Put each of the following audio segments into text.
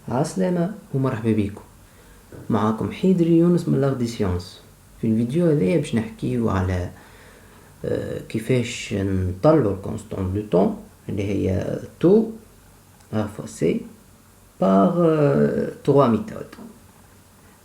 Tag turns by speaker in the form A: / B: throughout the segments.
A: عسلامة ومرحبا بيكم. معاكم حيدري يونس من لاغ دي سيونس. في الفيديو هذايا باش نحكيو على كيفاش نطلعو الكونستون دو طون اللي هي تو فاسي باغ 3 ميثود.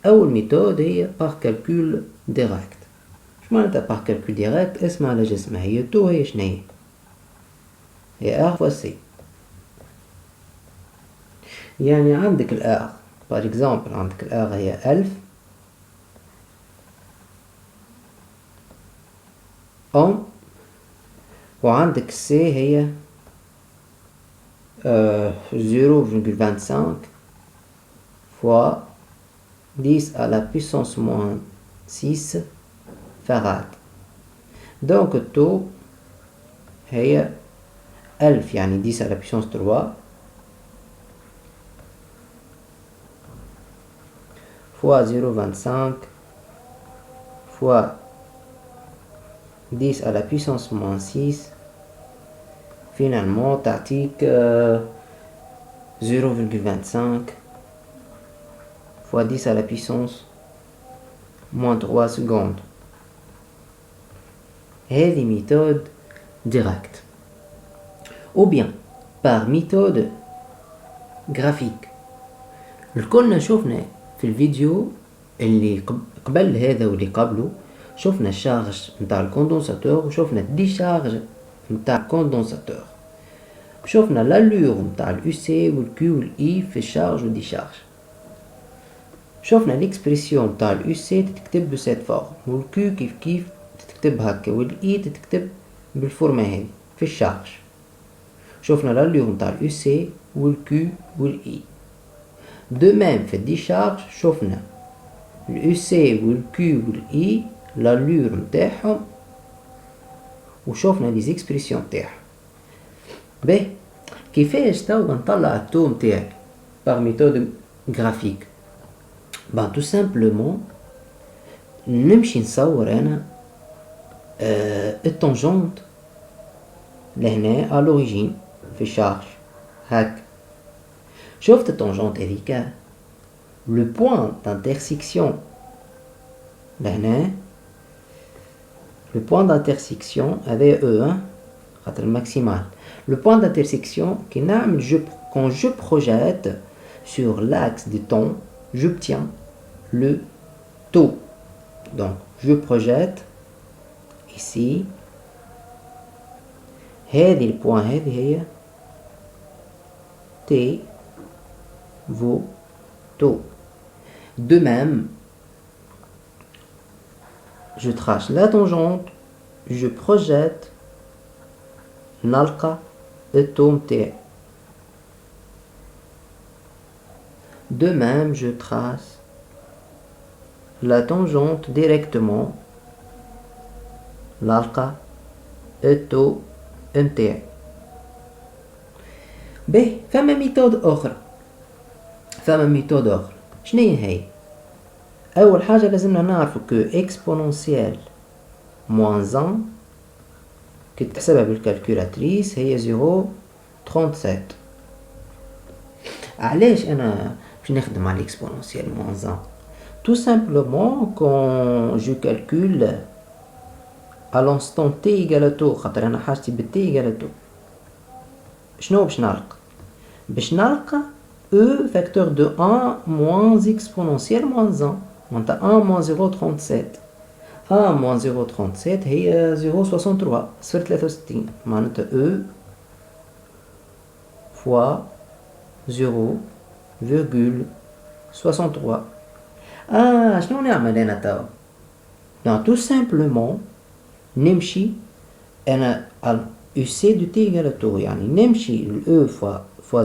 A: اول ميثود هي باغ كالكول ديريكت. اش معناتها باغ كالكول ديريكت؟ اسمها على جسمها. هي تو هي شناهي؟ هي ار فاسي. يعني عندك الار par exemple عندك الار هي 1000 اوم، وعندك سي هي 0,25 fois 10 à la puissance moins 6 farad. donc التو هي 1000 يعني 10 à la puissance 3 fois 0,25 fois 10 à la puissance moins 6 finalement تعطيك 0,25 fois 10 à la puissance moins 3 secondes. هذه méthode directe ou bien par méthode graphique. الكلنا شوفنا في الفيديو اللي قبل هذا واللي قبله، شوفنا الشارج نتاع الكوندنساتور وشوفنا الديشارج نتاع الكوندنساتور، شوفنا لالور نتاع اليو سي والكيو والاي في الشارج والديشارج، شوفنا ليكسبريسيون نتاع اليو سي تتكتب بسيت فورم والكيو كيف تتكتب هكا والاي تتكتب بالفورمه هذه في الشارج. شوفنا لالور نتاع اليو سي والكيو والاي. دو ميم في الديشارج شوفنا اليو سي والكيو والاي لالور نتاعهم وشوفنا لي زيكسبريسيون نتاعهم. باهي كيفاش توا نطلع التو نتاعي باغ ميثود غرافيك؟ با تو سامبلومون نمشي نصور انا التونجونت لهنا الوريجين في الشارج هاك. شفت التونجونت هذيك لو بوين دانترسيكسيون لهنا، لو بوين دانترسيكسيون هذا او خاطر الماكسيمال. لو بوين دانترسيكسيون كي نعمل quand je projette sur l'axe du temps j'obtiens le taux. donc je projette ici هذه البوين هذه هي T vaut taux. de même je trace la tangente, je projette نلقى التو متاعي. de même je trace la tangente directement نلقى التو متاعي. باهي فما ميثود اخرى، شنيا هي؟ اول حاجه لازمنا نعرفو كو اكسبونونسيال موان 1 كي تحسبها بالكالكولاتريس هي 0.37. علاش انا باش نخدم على الاكسبونونسيال موان 1؟ tout simplement quand je calcule à l'instant t égale to، خاطر انا حاجتي بالt égale to شنو باش نلقى؟ باش نلقى e facteur de 1 moins exponentielle moins 1 معناتها 1 moins 0.37. 1 moins 0.37 هي 0.63 63 معناتها e fois 0,63. شنو نعمل انا توا؟ tout simplement نمشي انا u c de t égale to، يعني نمشي e fois 0.63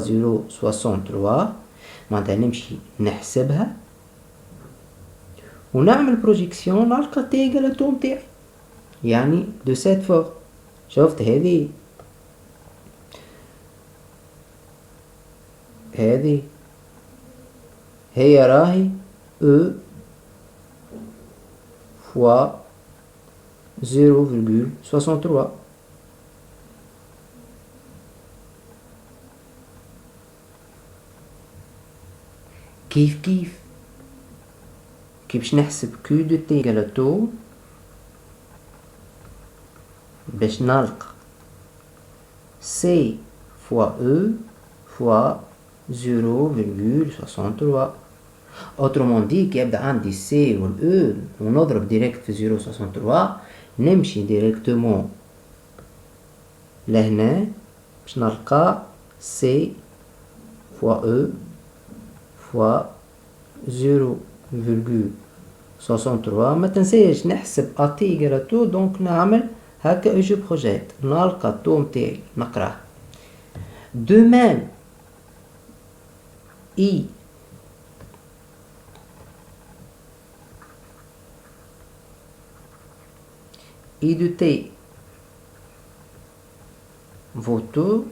A: معناتها نمشي نحسبها ونعمل بروجيكسيون نلقى t égale to متاعي، يعني de cette forme. شفت هذه هي راهي e fois 0,63. كيف كيف باش نحسب كيو دو تي إيكال تو باش نلقى سي فوا او فوا 0,63. autrement dit كي يبدا عندي سي والاو ونضرب ديريكت في 0,63 نمشي ديريكتومون لهنا باش نلقى سي فوا او فوا 0,63. ما تنساش نحسب اتي إيكال تو، دونك نعمل هكا جو بروجيت نلقى الطو متاعي نقراه. دو ميم اي دو تي فوتو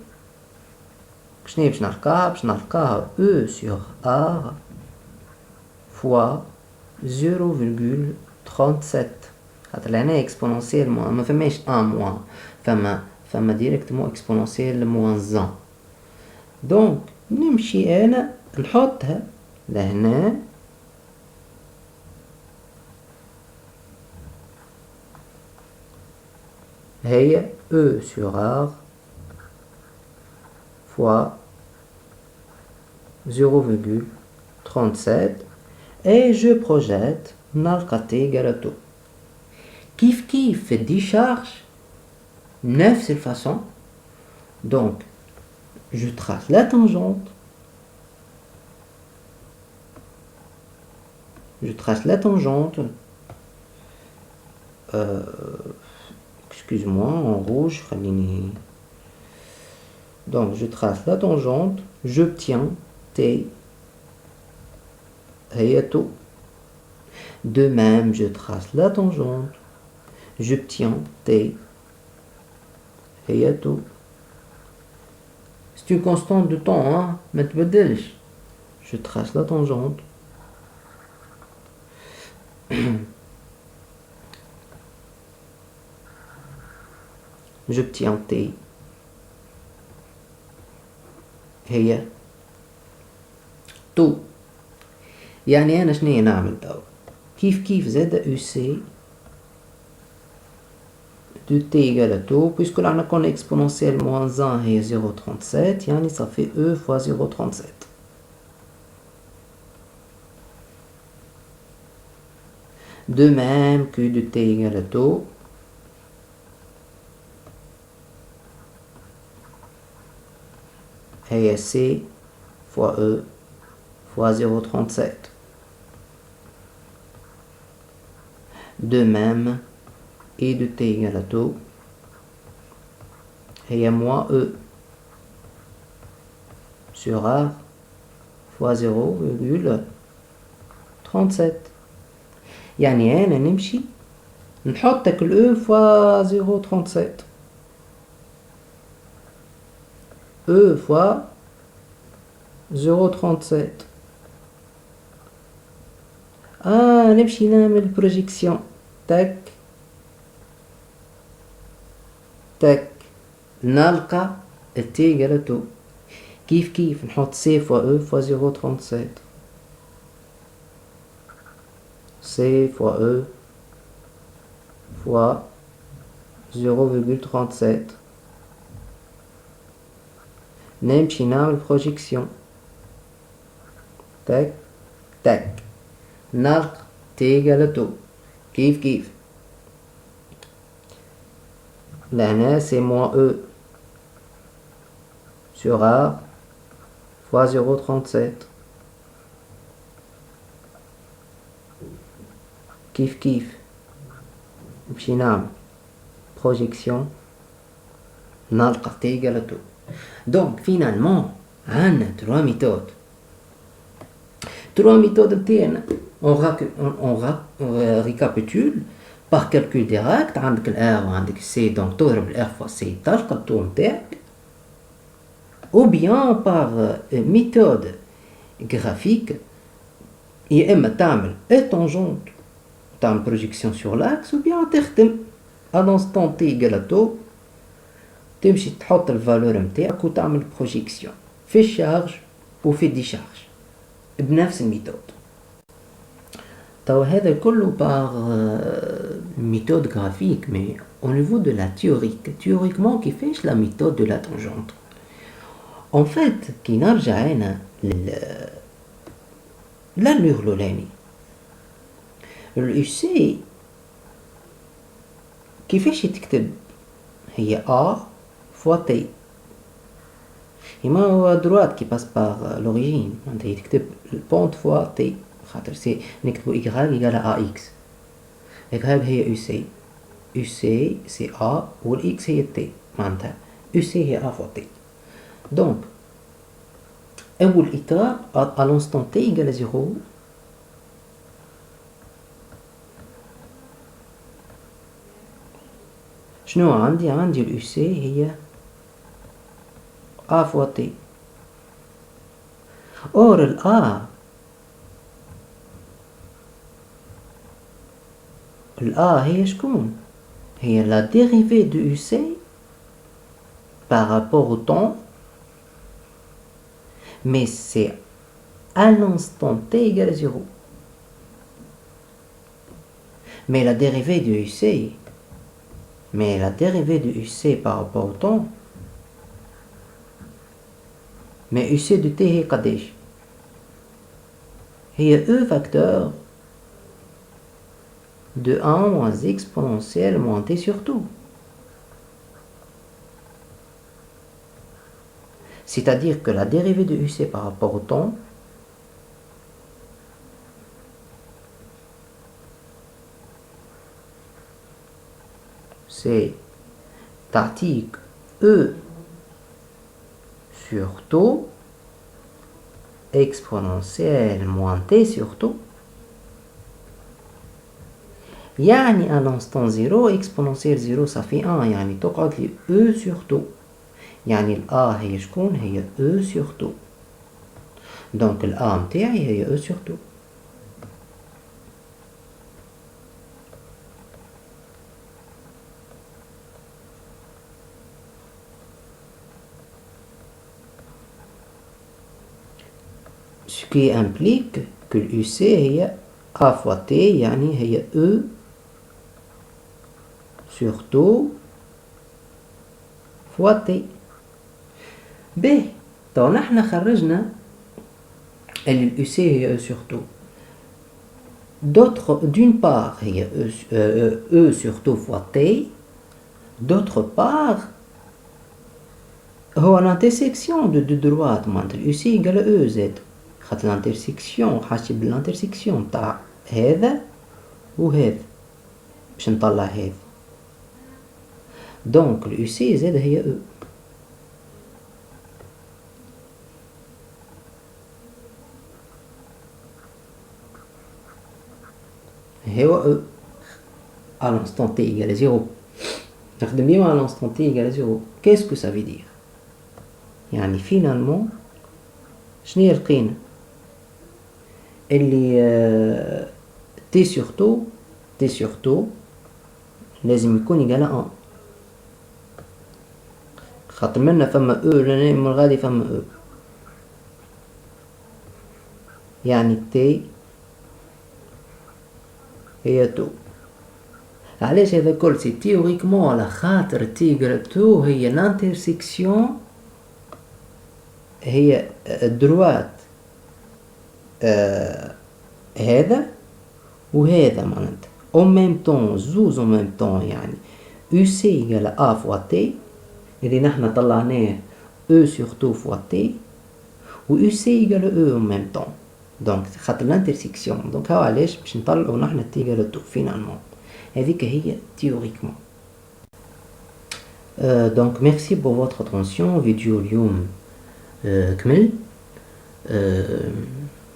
A: شنو باش نلقاها؟ باش نلقاها او سور ار فوا 0,37. خاطر هنا اكسبونونسيال ما فماش ان موان، فما ديريكتومون اكسبونونسيال موان زان. دونك نمشي انا نحطها لهنا هي او سور ار فوا 0,37 et je projette نلقى تي إيكال تو. كيف في الديشارج نفس الفاصون. donc je trace la tangente, excuse-moi en rouge خليني. donc je trace la tangente, j'obtiens T هي تو. de même je trace la tangente, j'obtiens T هي تو. c'est une constante de temps hein ما تبدلش. je trace la tangente j'obtiens T هي تو. يعني انا شنو نعمل توا؟ كيف زاد او سي de t égale à tout, puisque là on a exponentielle moins 1 et 0,37, yani ça fait e fois 0,37. De même que de t égale à tout, et c fois e fois 0,37. De même, et de t égale à tout, et à moins e sur a fois 0,37. يعني أنا نمشي نحطك ال e fois 0,37 e fois 0,37. نمشي نعمل بروجيكسيون تك تك نلقى t égale à tout. كيف نحط c fois e fois 0,37 c fois e fois 0,37. نمشي نعمل بروجيكسيون تك تك نلقى t égale à tout. كيف لهنا c'est moins e sur a fois 0,37. كيف نمشي نعمل projection نلقى t égale à tout. donc finalement عندنا trois méthodes نتاعنا. on récapitule par calcul direct. عندك ال R وعندك C, donc تضرب ال R fois C تلقى الطو نتاعك, ou bien par méthode graphique. يا اما تعمل tangente تعمل projection sur l'axe, ou bien تخدم à l'instant t égale à tout تمشي تحط الفالور نتاعك وتعمل projection في الشارج وفي الديشارج. بنفس الميثود. طو هذا كله par méthode graphique, mais au niveau de la théoriquement كيفاش la méthode de la tangente. En fait كي نرجع أنا للور الأولاني الUC كيفاش يتكتب؟ هي A fois T. إما هو droite qui passe par l'origine معناتها يتكتب pente fois T خاطر سي نكتبو y égale à ax. هيك هي UC. UC c'est A والx هي T معناتها UC هي A fois T. Donc أول étape à l'instant T égale à 0 شنو عندي؟ عندي الUC هي A fois T. or الA هي شكون؟ هي la dérivée de UC par rapport au temps, mais c'est à l'instant T égale à 0. Mais la dérivée de UC par rapport au temps, mais UC de T هي قداش؟ هي E facteur de 1 moins exponentielle moins T sur tout. C'est-à-dire que la dérivée de UC par rapport au temps c'est تعطيك E sur taux exponentielle moins T sur taux. يعني à l'instant 0 exponentielle 0 ça fait 1 يعني تقعد لي E sur taux. يعني ال A هي شكون؟ هي E sur taux. donc ال A متاعي هي E sur taux. ce qui implique que l'UC هي A fois T يعني هي E sur taux fois T. باهي تو نحنا خرجنا اللي الUC هي E sur taux. d'une part هي E sur taux fois T, d'autre part هو l'intersection de deux droites معناتها الUC égale à E زاد خاطر الانترسيكسيون حاسب الانترسيكسيون تاع هذا وهذا باش نطلع هذا. دونك الUC زاد هي E. هو E à l'instant T égale à 0. نخدم ديما à l'instant T égale à 0. qu'est-ce que ça veut dire؟ يعني finalement شنو لقينا؟ اللي T sur taux لازم يكون يقال 1 خاطر منا فما E لنا من الغادي فما E يعني T هي 2. علاش هذا كل سي تيوريكمون على خاطر T égale 2 هي الانترسيكسيون هي دروات هذا وهذا معناتها au même temps زوز au même temps يعني UC égale A fois T اللي نحنا طلعناه E sur 2 fois T و UC égale E au même temps donc خاطر l'intersection donc هاو علاش باش نطلعو نحنا T égale 2 finalement. هذيك هي théoriquement. donc merci pour votre attention. فيديو اليوم كمل.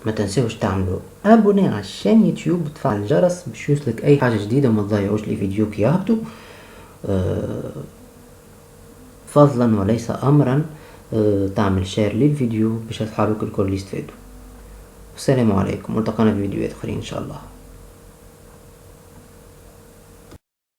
A: ما تنسوش تعملوا ابوني على الشان يوتيوب وتفعل الجرس باش يوصلك اي حاجه جديده وما تضيعوش لي فيديو كي يهبطوا. فضلا وليس امرا تعمل شير للفيديو باش اصحابك الكل يستفادوا. السلام عليكم، والتقينا في فيديوهات اخرين ان شاء الله.